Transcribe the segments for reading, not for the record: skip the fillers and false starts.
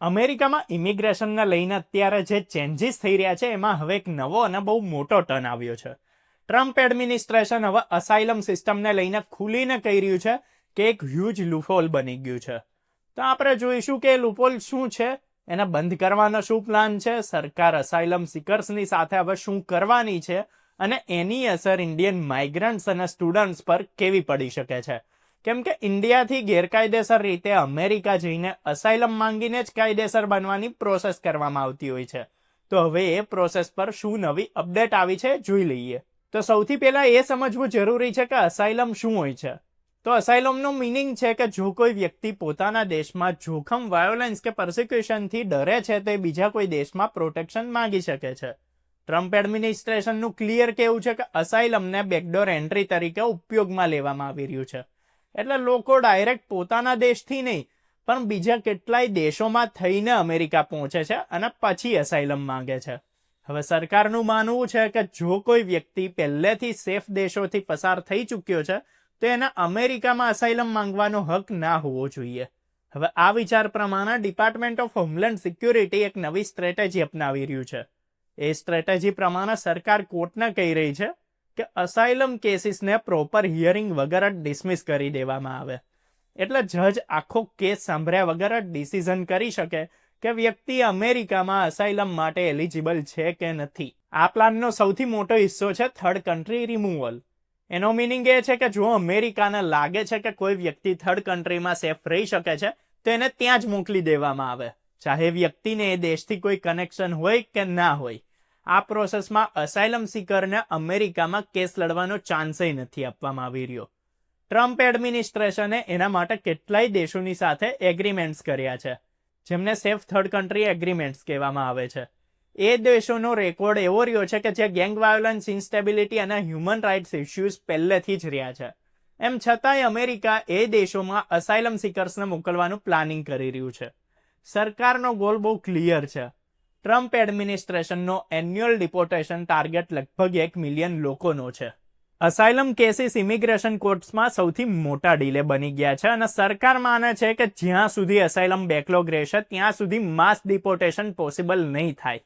અમેરિકામાં ઇમિગ્રેશનને લઈને અત્યારે જે ચેન્જીસ થઈ રહ્યા છે એમાં હવે એક નવો અને બહુ મોટો ટર્ન આવ્યો છે. ટ્રમ્પ એડમિનિસ્ટ્રેશન હવે અસાઇલમ સિસ્ટમને લઈને ખુલીને કહી રહ્યું છે કે એક હ્યુજ લૂપહોલ બની ગયું છે. તો આપણે જોઈશું કે લૂપહોલ શું છે, એને બંધ કરવાનો શું પ્લાન છે, સરકાર અસાઇલમ સિકર્સની સાથે હવે શું કરવાની છે અને એની અસર ઇન્ડિયન માઇગ્રન્ટ્સ અને સ્ટુડન્ટ્સ પર કેવી પડી શકે છે. કેમ કે ઇન્ડિયાથી ગેરકાયદેસર રીતે અમેરિકા જઈને અસાઇલમ માંગીને જ કાયદેસર બનવાની પ્રોસેસ કરવામાં આવતી હોય છે. તો હવે એ પ્રોસેસ પર શું નવી અપડેટ આવી છે જોઈ લઈએ. તો સૌથી પહેલા એ સમજવું જરૂરી છે કે અસાઇલમ શું હોય છે. તો અસાઇલમનો મિનિંગ છે કે જો કોઈ વ્યક્તિ પોતાના દેશમાં જોખમ, વાયોલન્સ કે પરસિક્યુશનથી ડરે છે તો બીજા કોઈ દેશમાં પ્રોટેક્શન માંગી શકે છે. ટ્રમ્પ એડમિનિસ્ટ્રેશનનું ક્લિયર કેવું છે કે અસાઇલમને બેકડોર એન્ટ્રી તરીકે ઉપયોગમાં લેવામાં આવી રહ્યું છે. એટલે લોકો ડાયરેક્ટ પોતાના દેશથી નહીં પણ બીજા કેટલાય દેશોમાં થઈને અમેરિકા પહોંચે છે અને પછી અસાઇલમ માંગે છે. હવે સરકારનું માનવું છે કે જો કોઈ વ્યક્તિ પહેલેથી સેફ દેશોથી પસાર થઈ ચૂક્યો છે તો એને અમેરિકામાં અસાઇલમ માંગવાનો હક ના હોવો જોઈએ. હવે આ વિચાર પ્રમાણે ડિપાર્ટમેન્ટ ઓફ હોમલેન્ડ સિક્યુરિટી એક નવી સ્ટ્રેટેજી અપનાવી રહ્યું છે. એ સ્ટ્રેટેજી પ્રમાણે સરકાર કોર્ટને કહી રહી છે કે અસાઇલમ કેસીસને પ્રોપર હિયરિંગ વગર જ ડિસમિસ કરી દેવામાં આવે. એટલે જજ આખો કેસ સાંભળ્યા વગર જ ડિસિઝન કરી શકે કે વ્યક્તિ અમેરિકામાં અસાઇલમ માટે એલિજિબલ છે કે નથી. આ પ્લાનનો સૌથી મોટો હિસ્સો છે થર્ડ કન્ટ્રી રિમૂવલ. એનો મિનિંગ એ છે કે જો અમેરિકાને લાગે છે કે કોઈ વ્યક્તિ થર્ડ કન્ટ્રીમાં સેફ રહી શકે છે તો એને ત્યાં જ મોકલી દેવામાં આવે, ચાહે વ્યક્તિને એ દેશથી કોઈ કનેક્શન હોય કે ના હોય. આ પ્રોસેસમાં અસાઇલમ સિકરને અમેરિકામાં કેસ લડવાનો ચાન્સય નથી આપવામાં આવી રહ્યો. ટ્રમ્પ એડમિનિસ્ટ્રેશને એના માટે કેટલાય દેશોની સાથે એગ્રીમેન્ટ્સ કર્યા છે, જેમને સેફ થર્ડ કન્ટ્રી એગ્રીમેન્ટ્સ કહેવામાં આવે છે. એ દેશોનો રેકોર્ડ એવો રહ્યો છે કે જે ગેંગ વાયોલન્સ, ઇન્સ્ટેબિલિટી અને હ્યુમન રાઇટ્સ ઇસ્યુઝ પહેલેથી જ રહ્યા છે. એમ છતાંય અમેરિકા એ દેશોમાં અસાઇલમ સિકર્સને મોકલવાનું પ્લાનિંગ કરી રહ્યું છે. સરકારનો ગોલ બહુ ક્લિયર છે. ટ્રમ્પ એડમિનિસ્ટ્રેશનનો એન્યુઅલ ડિપોર્ટેશન ટાર્ગેટ લગભગ 1 મિલિયન લોકોનો છે. અસાઇલમ કેસીસ ઇમિગ્રેશન કોર્ટ્સમાં સૌથી મોટા ડીલે બની ગયા છે અને સરકાર માને છે કે જ્યાં સુધી અસાઇલમ બેકલોગ રહેશે ત્યાં સુધી માસ ડિપોર્ટેશન પોસિબલ નહીં થાય.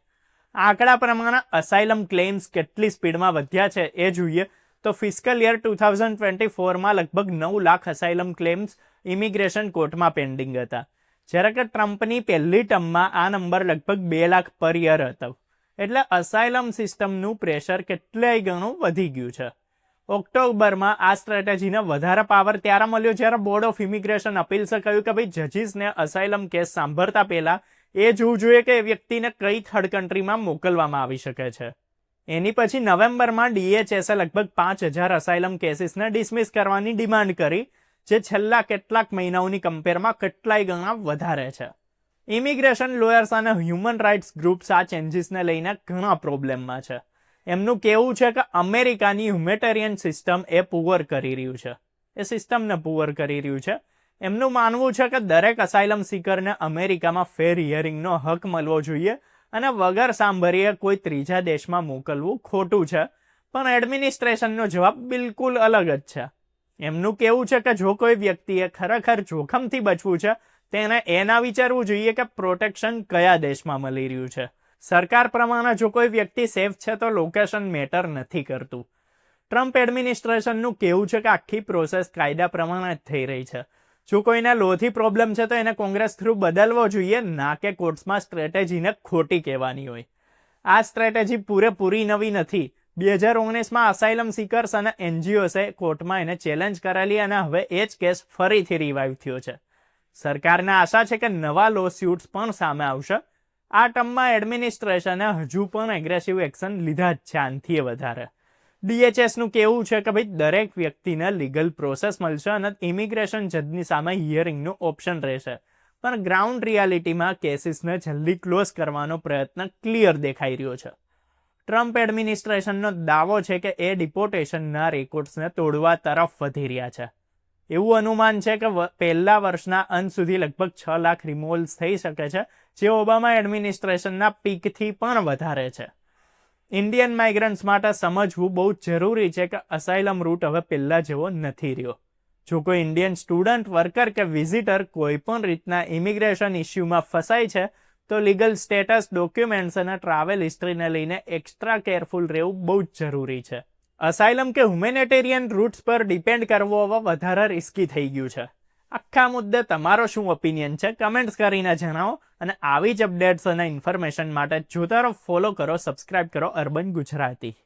આંકડા પ્રમાણે અસાઇલમ ક્લેમ્સ કેટલી સ્પીડમાં વધ્યા છે એ જોઈએ તો ફિસ્કલ યર 2024માં લગભગ 9 લાખ અસાઇલમ ક્લેમ્સ ઇમિગ્રેશન કોર્ટમાં પેન્ડિંગ હતા, જ્યારે કે ટ્રમ્પની પહેલી ટર્મમાં આ નંબર લગભગ 2 લાખ પર યર હતો. એટલે અસાઇલમ સિસ્ટમનું પ્રેશર કેટલાય ગણું વધી ગયું છે. ઓક્ટોબરમાં આ સ્ટ્રેટેજીને વધારે પાવર ત્યારે મળ્યો જ્યારે બોર્ડ ઓફ ઇમિગ્રેશન અપીલ્સે કહ્યું કે ભાઈ જજીસને અસાઇલમ કેસ સાંભળતા પહેલા એ જોવું જોઈએ કે એ વ્યક્તિને કઈ થર્ડ કન્ટ્રીમાં મોકલવામાં આવી શકે છે. એની પછી નવેમ્બરમાં DHSએ લગભગ 5,000 અસાઇલમ કેસીસને ડિસમિસ કરવાની ડિમાન્ડ કરી, જે છેલ્લા કેટલાક મહિનાઓની કમ્પેરમાં કેટલાય ગણા વધારે છે. ઇમિગ્રેશન લોયર્સ અને હ્યુમન રાઇટ્સ ગ્રુપ્સ આ ચેન્જીસને લઈને ઘણા પ્રોબ્લેમમાં છે. એમનું કહેવું છે કે અમેરિકાની હ્યુમેટેરિયન સિસ્ટમ એ પુઅર કરી રહ્યું છે, એ સિસ્ટમને પુઅર કરી રહ્યું છે. એમનું માનવું છે કે દરેક અસાઇલમ સિકરને અમેરિકામાં ફેર હિયરિંગનો હક મળવો જોઈએ અને વગર સાંભળીએ કોઈ ત્રીજા દેશમાં મોકલવું ખોટું છે. પણ એડમિનિસ્ટ્રેશનનો જવાબ બિલકુલ અલગ જ છે. એમનું કહેવું છે કે જો કોઈ વ્યક્તિએ ખરેખર જોખમથી બચવું છે તેને એ ના વિચારવું જોઈએ કે પ્રોટેક્શન કયા દેશમાં મળી રહ્યું છે. સરકાર પ્રમાણે જો કોઈ વ્યક્તિ સેફ છે તો લોકેશન મેટર નથી કરતું. ટ્રમ્પ એડમિનિસ્ટ્રેશનનું કહેવું છે કે આખી પ્રોસેસ કાયદા પ્રમાણે જ થઈ રહી છે. જો કોઈને લોથી પ્રોબ્લેમ છે તો એને કોંગ્રેસ થ્રુ બદલવો જોઈએ, ના કે કોર્ટ્સમાં સ્ટ્રેટેજીને ખોટી કહેવાની હોય. આ સ્ટ્રેટેજી પૂરેપૂરી નવી નથી. 2019માં અસાઇલમ સિકર્સ અને NGOસે કોર્ટમાં એને ચેલેન્જ કરેલી અને હવે એ જ કેસ ફરીથી રિવાઇવ થયો છે. સરકારને આશા છે કે નવા લો સ્યુટ્સ પણ સામે આવશે. આ ટર્મમાં એડમિનિસ્ટ્રેશને હજુ પણ એગ્રેસિવ એક્શન લીધા જ છે આનથી વધારે. DHSનું કહેવું છે કે ભાઈ દરેક વ્યક્તિને લીગલ પ્રોસેસ મળશે અને ઇમિગ્રેશન જજની સામે હિયરિંગનું ઓપ્શન રહેશે. પણ ગ્રાઉન્ડ રિયાલિટીમાં કેસીસને જલ્દી ક્લોઝ કરવાનો પ્રયત્ન ક્લિયર દેખાઈ રહ્યો છે. ટ્રમ્પ એડમિનિસ્ટ્રેશનનો દાવો છે કે એ ડિપોર્ટેશનના રેકોર્ડ્સને તોડવા તરફ વધી રહ્યા છે. એવું અનુમાન છે કે પહેલા વર્ષના અંત સુધી લગભગ 6 લાખ રિમૂવલ્સ થઈ શકે છે, જે ઓબામા એડમિનિસ્ટ્રેશનના પીકથી પણ વધારે છે. ઇન્ડિયન માઇગ્રન્ટ્સ માટે સમજવું બહુ જરૂરી છે કે અસાઇલમ રૂટ હવે પહેલા જેવો નથી રહ્યો. જો કોઈ ઇન્ડિયન સ્ટુડન્ટ, વર્કર કે વિઝિટર કોઈ પણ રીતના ઇમિગ્રેશન ઇસ્યુમાં ફસાય છે તો લીગલ સ્ટેટસ, ડોક્યુમેન્ટ્સ અને ટ્રાવેલ હિસ્ટ્રીને લઈને એક્સ્ટ્રા કેરફુલ રહેવું બહુ જ જરૂરી છે. અસાઇલમ કે હ્યુમેનિટેરિયન રૂટ્સ પર ડિપેન્ડ કરવો હવે વધારે રિસ્કી થઈ ગયું છે. આખા મુદ્દે તમારો શું ઓપિનિયન છે કમેન્ટ્સ કરીને જણાવો, અને આવી જ અપડેટ્સ અને ઇન્ફોર્મેશન માટે જોતા રહો, ફોલો કરો, સબસ્ક્રાઇબ કરો અર્બન ગુજરાતી.